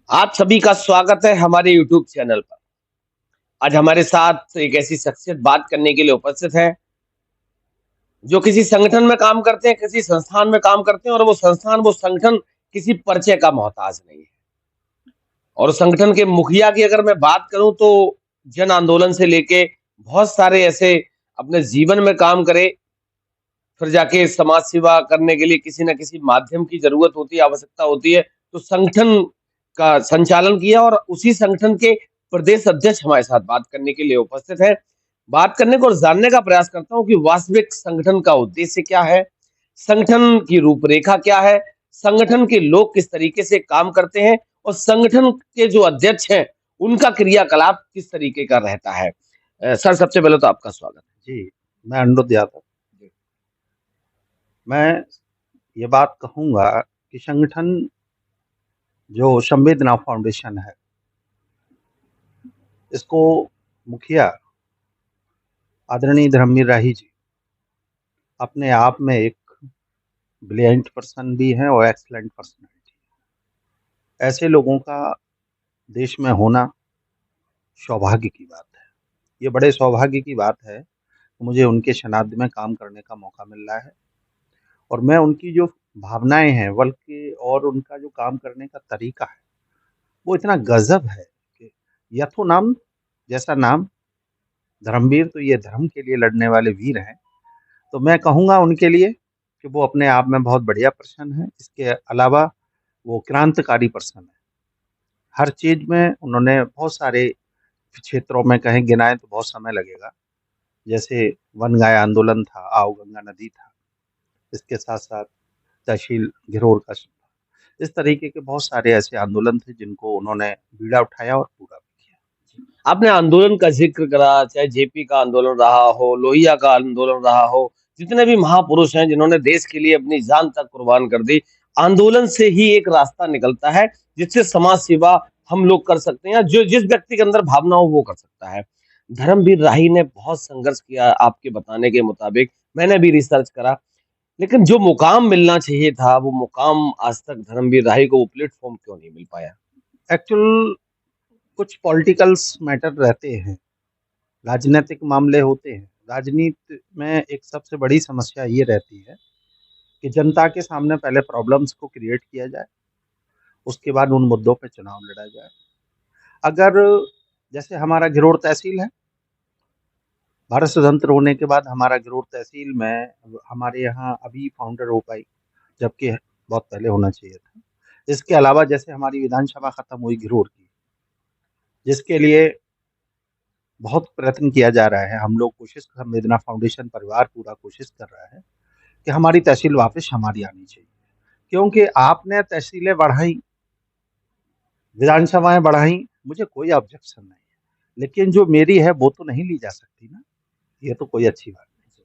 आप सभी का स्वागत है हमारे यूट्यूब चैनल पर। आज हमारे साथ एक ऐसी शख्सियत बात करने के लिए उपस्थित है, जो किसी संगठन में काम करते हैं, किसी संस्थान में काम करते हैं और वो संस्थान, वो संगठन किसी परिचय का मोहताज नहीं है। और उस संगठन के मुखिया की अगर मैं बात करूँ तो जन आंदोलन से लेके बहुत सारे ऐसे अपने जीवन में काम करे, फिर जाके समाज सेवा करने के लिए किसी न किसी माध्यम की ज़रूरत होती है, आवश्यकता होती है, तो संगठन का संचालन किया और उसी संगठन के प्रदेश अध्यक्ष हमारे साथ बात करने के लिए उपस्थित हैं। बात करने को और जानने का प्रयास करता हूँ कि वास्तविक संगठन का उद्देश्य क्या है? संगठन की रूपरेखा क्या है? संगठन के लोग किस तरीके से काम करते हैं? और संगठन के जो अध्यक्ष हैं, उनका क्रियाकलाप किस तरीके का रहता है? सर सबसे पहले तो आपका स्वागत है। जी, मैं अनिरुद्ध यादव। जी। मैं ये बात कहूँगा कि संगठन जो संवेदना फाउंडेशन है, इसको मुखिया आदरणीय धर्मवीर राही जी अपने आप में एक ब्रिलियंट पर्सन भी हैं और एक्सीलेंट पर्सनैलिटी। ऐसे लोगों का देश में होना सौभाग्य की बात है। ये बड़े सौभाग्य की बात है कि मुझे उनके शनाब्दी में काम करने का मौका मिल रहा है और मैं उनकी जो भावनाएँ हैं बल्कि और उनका जो काम करने का तरीका है, वो इतना गज़ब है कि यथो नाम जैसा नाम धर्मवीर, तो ये धर्म के लिए लड़ने वाले वीर हैं। तो मैं कहूँगा उनके लिए कि वो अपने आप में बहुत बढ़िया पर्सन हैं। इसके अलावा वो क्रांतिकारी पर्सन हैं। हर चीज़ में उन्होंने बहुत सारे क्षेत्रों में कहें गिनाएँ तो बहुत समय लगेगा। जैसे वन गाय आंदोलन था, आओ गंगा नदी था, इसके साथ-साथ तहसील घिरौर का इस तरीके के बहुत सारे ऐसे आंदोलन थे जिनको उन्होंने बीड़ा उठाया और पूरा भी किया। आपने आंदोलन का ज़िक्र करा, चाहे जेपी का आंदोलन रहा हो, लोहिया का आंदोलन रहा हो, जितने भी महापुरुष हैं जिन्होंने देश के लिए अपनी जान तक कुर्बान कर दी, आंदोलन से ही एक रास्ता निकलता है, जिससे समाज सेवा हम लोग कर सकते हैं, जो जिस व्यक्ति के अंदर भावना हो वो कर सकता है। धर्मवीर राही ने बहुत संघर्ष किया आपके बताने के मुताबिक, मैंने भी रिसर्च करा, लेकिन जो मुकाम मिलना चाहिए था, वो मुकाम आज तक धर्मवीर राही को वो प्लेटफ़ॉर्म क्यों नहीं मिल पाया? एक्चुअल कुछ पॉलिटिकल्स मैटर रहते हैं, राजनीतिक मामले होते हैं। राजनीति में एक सबसे बड़ी समस्या ये रहती है कि जनता के सामने पहले प्रॉब्लम्स को क्रिएट किया जाए, उसके बाद उन मुद्दों पे चुनाव लड़ा जाए। अगर जैसे हमारा घिरौर तहसील है, भारत स्वतंत्र होने के बाद हमारा घिरौर तहसील में हमारे यहाँ अभी फाउंडर हो पाई, जबकि बहुत पहले होना चाहिए था। इसके अलावा जैसे हमारी विधानसभा खत्म हुई घिरौर की, जिसके लिए बहुत प्रयत्न किया जा रहा है। हम लोग कोशिश संवेदना फाउंडेशन परिवार पूरा कोशिश कर रहा है कि हमारी तहसील वापस हमारी आनी चाहिए, क्योंकि आपने तहसीलें बढ़ाई, विधानसभाएं बढ़ाई, मुझे कोई ऑब्जेक्शन नहीं है, लेकिन जो मेरी है वो तो नहीं ली जा सकती ना, ये तो कोई अच्छी बात नहीं।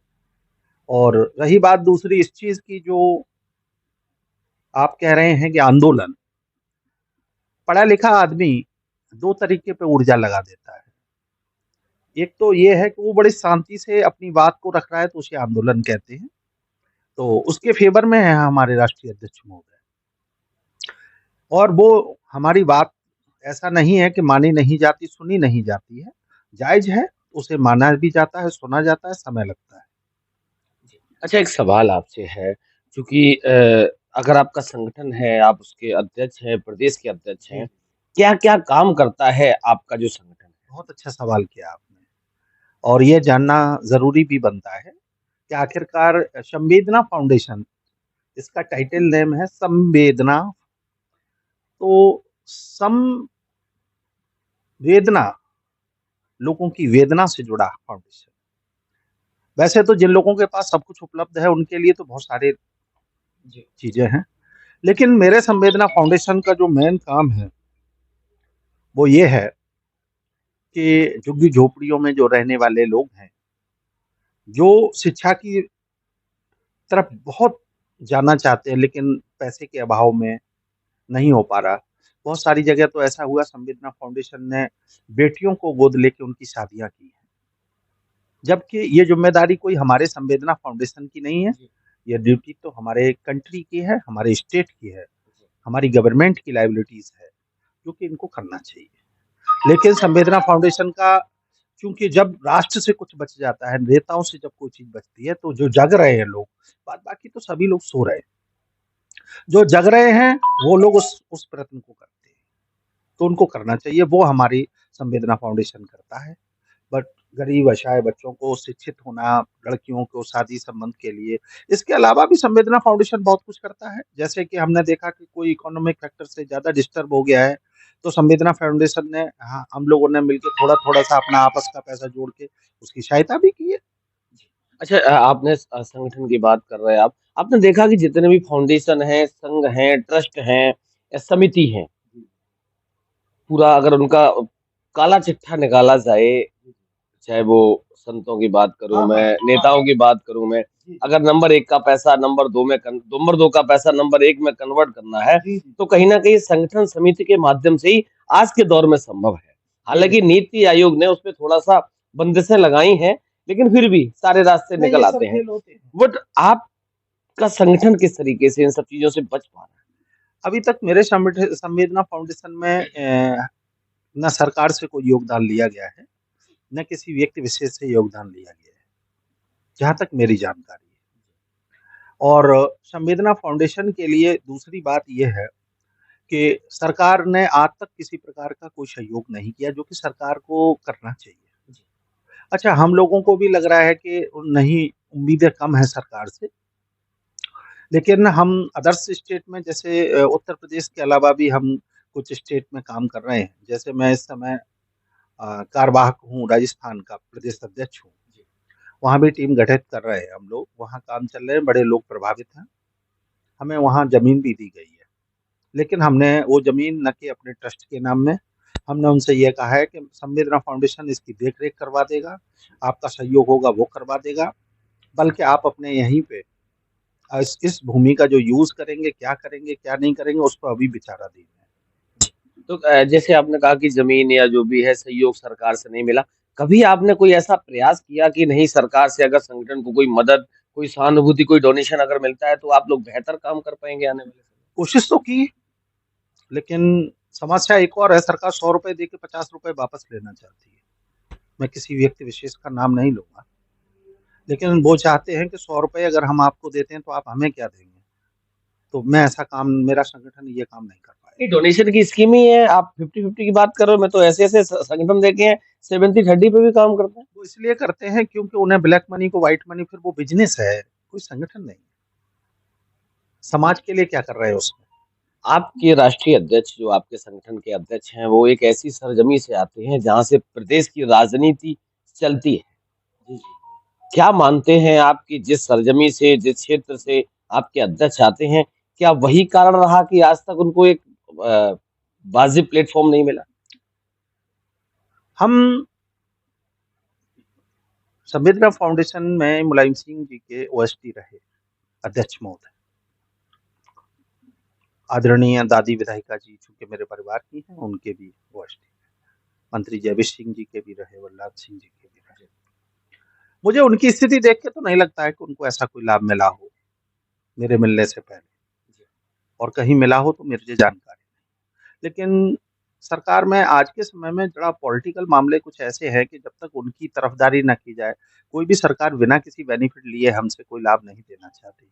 और रही बात दूसरी इस चीज की जो आप कह रहे हैं कि आंदोलन, पढ़ा लिखा आदमी दो तरीके पे ऊर्जा लगा देता है। एक तो ये है कि वो बड़ी शांति से अपनी बात को रख रहा है तो उसे आंदोलन कहते हैं, तो उसके फेवर में है हमारे राष्ट्रीय अध्यक्ष महोदय। और वो हमारी बात ऐसा नहीं है कि मानी नहीं जाती, सुनी नहीं जाती है, जायज है, उसे माना भी जाता है, सुना जाता है, समय लगता है। अच्छा, एक सवाल आपसे है, चूँकि अगर आपका संगठन है, आप उसके अध्यक्ष हैं, प्रदेश के अध्यक्ष जी, हैं, क्या-क्या काम करता है आपका जो संगठन है? बहुत अच्छा सवाल किया आपने और ये जानना ज़रूरी भी बनता है कि आखिरकार संवेदना फाउंडेशन, इसका टाइटल नेम है संवेदना। तो संवेदना, लोगों की वेदना से जुड़ा फाउंडेशन। वैसे तो जिन लोगों के पास सब कुछ उपलब्ध है उनके लिए तो बहुत सारे जी। चीज़ें हैं, लेकिन मेरे संवेदना फाउंडेशन का जो मेन काम है, वो ये है कि झुग्गी-झोपड़ियों में जो रहने वाले लोग हैं, जो शिक्षा की तरफ बहुत जाना चाहते हैं लेकिन पैसे के अभाव में नहीं हो पा रहा। बहुत सारी जगह तो ऐसा हुआ संवेदना फाउंडेशन ने बेटियों को गोद लेके उनकी शादियाँ की हैं। जबकि ये ज़िम्मेदारी कोई हमारे संवेदना फाउंडेशन की नहीं है, जी, ये ड्यूटी तो हमारे कंट्री की है, हमारे स्टेट की है, जी। हमारी गवर्नमेंट की लायबिलिटीज़ है। क्योंकि इनको करना चाहिए। लेकिन संवेदना फाउंडेशन का, क्योंकि जब राष्ट्र से कुछ बच जाता है, नेताओं से जब कोई चीज़ बचती है, तो जो जग रहे हैं लोग, बाकी तो सभी लोग सो रहे हैं। जो जग रहे हैं, वो लोग उस प्रयत्न को करते हैं, तो उनको करना चाहिए। वो हमारी संवेदना फाउंडेशन करता है। बट गरीब असहाय बच्चों को शिक्षित होना, लड़कियों को शादी संबंध के लिए, इसके अलावा भी संवेदना फाउंडेशन बहुत कुछ करता है। जैसे कि हमने देखा कि कोई इकोनॉमिक फैक्टर से ज़्यादा डिस्टर्ब हो गया है, तो संवेदना फाउंडेशन ने, हाँ, हम लोगों ने मिलके थोड़ा-थोड़ा सा अपना आपस का पैसा जोड़ के उसकी सहायता भी की है। अच्छा, आपने संगठन की बात कर रहे हैं आप। आपने देखा कि जितने भी फाउंडेशन हैं, संघ हैं, ट्रस्ट हैं या समिति हैं, पूरा अगर उनका काला चिट्ठा निकाला जाए, चाहे वो संतों की बात करूं हाँ, मैं, हाँ, नेताओं की बात करूं मैं, जी, अगर नंबर एक का पैसा नंबर दो का पैसा नंबर एक में कन्वर्ट करना है, जी, जी, तो कहीं ना कहीं संगठन समिति के माध्यम से ही आज के दौर में संभव है। हालांकि नीति आयोग ने उस पर थोड़ा सा बंदिशें लगाई हैं, लेकिन फिर भी सारे रास्ते नहीं, निकल ये आते सब हैं। खेल होते हैं। बट आपका संगठन किस तरीके से इन सब चीजों से बच पा रहा अभी तक मेरे संवेदना फाउंडेशन में ना सरकार से कोई योगदान लिया गया है, न किसी व्यक्ति विशेष से योगदान लिया गया है, जहाँ तक मेरी जानकारी है। और संवेदना फाउंडेशन के लिए दूसरी बात ये है कि सरकार ने आज तक किसी प्रकार का कोई सहयोग नहीं किया, जो कि सरकार को करना चाहिए। अच्छा, हम लोगों को भी लग रहा है कि नहीं, उम्मीदें कम हैं सरकार से, लेकिन हम अदर्स स्टेट में, जैसे उत्तर प्रदेश के अलावा भी हम कुछ स्टेट में काम कर रहे हैं। जैसे मैं इस समय कार्यवाहक हूँ, राजस्थान का प्रदेश अध्यक्ष हूँ। वहाँ भी टीम गठित कर रहे हैं हम लोग, वहाँ काम चल रहे हैं, बड़े लोग प्रभावित हैं। हमें वहाँ ज़मीन भी दी गई है, लेकिन हमने वो ज़मीन न कि अपने ट्रस्ट के नाम में, हमने उनसे ये कहा है कि संवेदना फाउंडेशन इसकी देख-रेख करवा देगा, आपका सहयोग होगा वो करवा देगा, बल्कि आप अपने यहीं पे इस भूमि का जो यूज़ करेंगे, क्या नहीं करेंगे, उस पर अभी विचाराधीन है। है? तो जैसे आपने कहा कि जमीन या जो भी है सहयोग सरकार से नहीं मिला, कभी आपने कोई ऐसा प्रयास किया कि नहीं, सरकार से अगर संगठन को कोई मदद, कोई सहानुभूति, कोई डोनेशन अगर मिलता है तो आप लोग बेहतर काम कर पाएंगे आने वाले समय कोशिश तो की, लेकिन समस्या एक और है, सरकार ₹100 दे के ₹50 वापस लेना चाहती है। मैं किसी व्यक्ति विशेष का नाम नहीं लूँगा, लेकिन वो चाहते हैं कि ₹100 अगर हम आपको देते हैं, तो आप हमें क्या देंगे? तो मैं ऐसा काम, मेरा संगठन ये काम नहीं कर पाएगा। ये डोनेशन की स्कीम ही है, आप 50-50 की बात कर रहे हो, मैं तो ऐसे-ऐसे संगठन देखे हैं 70-30 पे भी काम करते हैं। वो इसलिए करते हैं क्योंकि उन्हें ब्लैक मनी को व्हाइट मनी, फिर वो बिज़नेस है, कोई संगठन नहीं। समाज के लिए क्या कर रहे हैं उसमें? आपके राष्ट्रीय अध्यक्ष, जो आपके संगठन के अध्यक्ष हैं, वो एक ऐसी सरजमी से आते हैं जहाँ से प्रदेश की राजनीति चलती है। जी, जी। क्या मानते हैं आप कि जिस सरजमी से, जिस क्षेत्र से आपके अध्यक्ष आते हैं, क्या वही कारण रहा कि आज तक उनको एक अ, वाजिब प्लेटफ़ॉर्म नहीं मिला? हम संवेदना फाउंडेशन में मुलायम सिंह जी के ओएसडी रहे, अध्यक्ष महोदय। आदरणीय दादी विधायिका जी चूँकि मेरे परिवार की हैं, उनके भी ओएसडी। मंत्री जयवीर सिंह जी के भी रहे, वल्लभ सिंह जी के भी रहे। मुझे उनकी स्थिति देख के तो नहीं लगता है कि उनको ऐसा कोई लाभ मिला हो, मेरे मिलने से पहले, और कहीं मिला हो तो मुझे जानकारी नहीं। लेकिन सरकार में आज के समय में ज़रा पॉलिटिकल मामले कुछ ऐसे हैं कि जब तक उनकी तरफदारी ना की जाए, कोई भी सरकार बिना किसी बेनिफिट लिए हमसे कोई लाभ नहीं देना चाहती।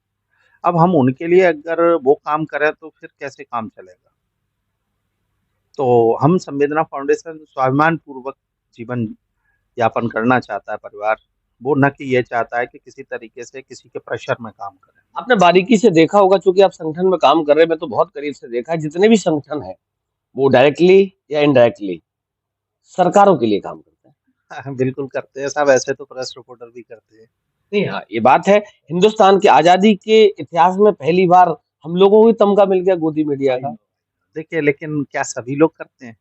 अब हम उनके लिए अगर वो काम करें तो फिर कैसे काम चलेगा? तो हम संवेदना फाउंडेशन स्वाभिमान पूर्वक जीवन यापन करना चाहता है परिवार, वो ना कि ये चाहता है कि किसी तरीके से किसी के प्रेशर में काम करें। आपने बारीकी से देखा होगा, चूँकि आप संगठन में काम कर रहे हैं, मैं तो बहुत करीब से देखा है, जितने भी संगठन हैं, वो डायरेक्टली या इनडायरेक्टली सरकारों के लिए काम करते हैं। बिल्कुल करते हैं साहब, ऐसे तो प्रेस रिपोर्टर भी करते हैं। नहीं, हाँ, ये बात है। हिंदुस्तान की आज़ादी के इतिहास में पहली बार हम लोगों को ही तमगा मिल गया गोदी मीडिया आई का। नो। देखिए, लेकिन क्या सभी लोग करते हैं?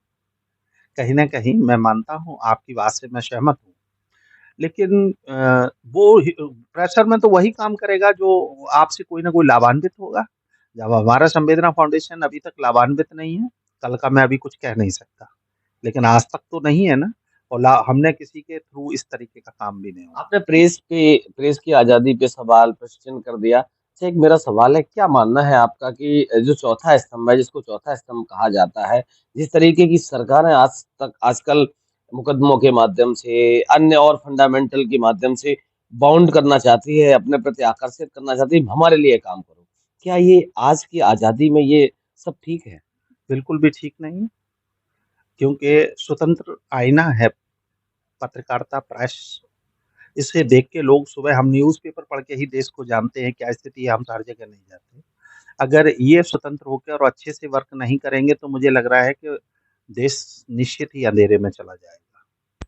कहीं न कहीं मैं मानता हूँ, आपकी बात से मैं सहमत हूँ। लेकिन वो प्रेशर में तो वही काम करेगा जो आपसे कोई न कोई लाभान्वित होगा। जब हमारा संवेदना फाउंडेशन अभी तक लाभान्वित नहीं है, कल का मैं अभी कुछ कह नहीं सकता। लेकिन आज तक तो नहीं है ना, और ला हमने किसी के थ्रू इस तरीके का काम भी नहीं हुआ। आपने प्रेस की आज़ादी पे सवाल प्रश्न कर दिया। अच्छा, एक मेरा सवाल है, क्या मानना है आपका कि जो चौथा स्तंभ है, जिसको चौथा स्तंभ कहा जाता है, जिस तरीके की सरकारें आजकल मुकदमों के माध्यम से, अन्य और फंडामेंटल के माध्यम से बाउंड करना चाहती है, अपने प्रति आकर्षित करना चाहती है, हमारे लिए काम करो। क्या ये आज की आज़ादी में ये सब ठीक है? बिल्कुल भी ठीक नहीं है, क्योंकि स्वतंत्र आईना है पत्रकारिता, प्रेस। इसे देख के लोग सुबह हम न्यूज़पेपर पढ़ के ही देश को जानते हैं, क्या स्थिति है, हम हर जगह नहीं जाते। अगर ये स्वतंत्र होकर और अच्छे से वर्क नहीं करेंगे तो मुझे लग रहा है कि देश निश्चित ही अंधेरे में चला जाएगा।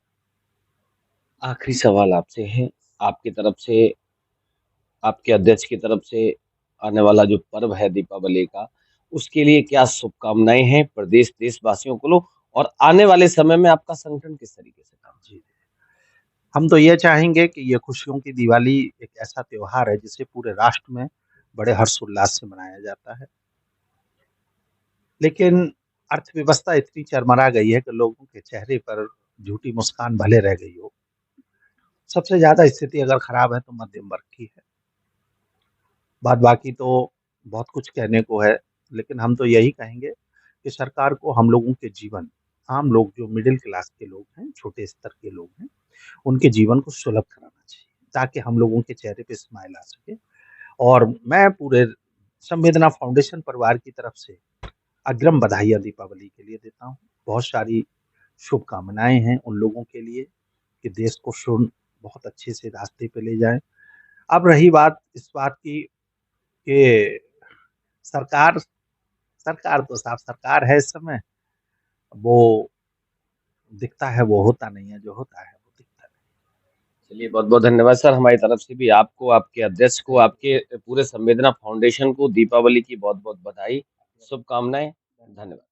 आखिरी सवाल आपसे है, आपकी तरफ से, आपके अध्यक्ष की तरफ से आने वाला जो पर्व है दीपावली का, उसके लिए क्या शुभकामनाएँ हैं प्रदेश देशवासियों को और आने वाले समय में आपका संगठन किस तरीके से काम जी। हम तो ये चाहेंगे कि ये खुशियों की दिवाली एक ऐसा त्योहार है जिसे पूरे राष्ट्र में बड़े हर्षोल्लास से मनाया जाता है। लेकिन अर्थव्यवस्था इतनी चरमरा गई है कि लोगों के चेहरे पर झूठी मुस्कान भले रह गई हो। सबसे ज़्यादा स्थिति अगर खराब है तो मध्यम वर्ग की है। बाद बाकी तो बहुत कुछ कहने को है, लेकिन हम तो यही कहेंगे कि सरकार को हम लोगों के जीवन, आम लोग जो मिडिल क्लास के लोग हैं, छोटे स्तर के लोग हैं, उनके जीवन को सुलभ कराना चाहिए, ताकि हम लोगों के चेहरे पे स्माइल आ सके। और मैं पूरे संवेदना फाउंडेशन परिवार की तरफ से अग्रिम बधाइयाँ दीपावली के लिए देता हूँ। बहुत सारी शुभकामनाएँ हैं उन लोगों के लिए कि देश को बहुत अच्छे से रास्ते पे ले जाएँ। अब रही बात इस बात की कि सरकार सरकार तो साफ सरकार है इस समय, वो दिखता है वो होता नहीं है, जो होता है वो दिखता नहीं। चलिए, बहुत-बहुत धन्यवाद सर, हमारी तरफ से भी आपको, आपके अध्यक्ष को, आपके पूरे संवेदना फाउंडेशन को दीपावली की बहुत-बहुत बधाई, शुभकामनाएँ। धन्यवाद।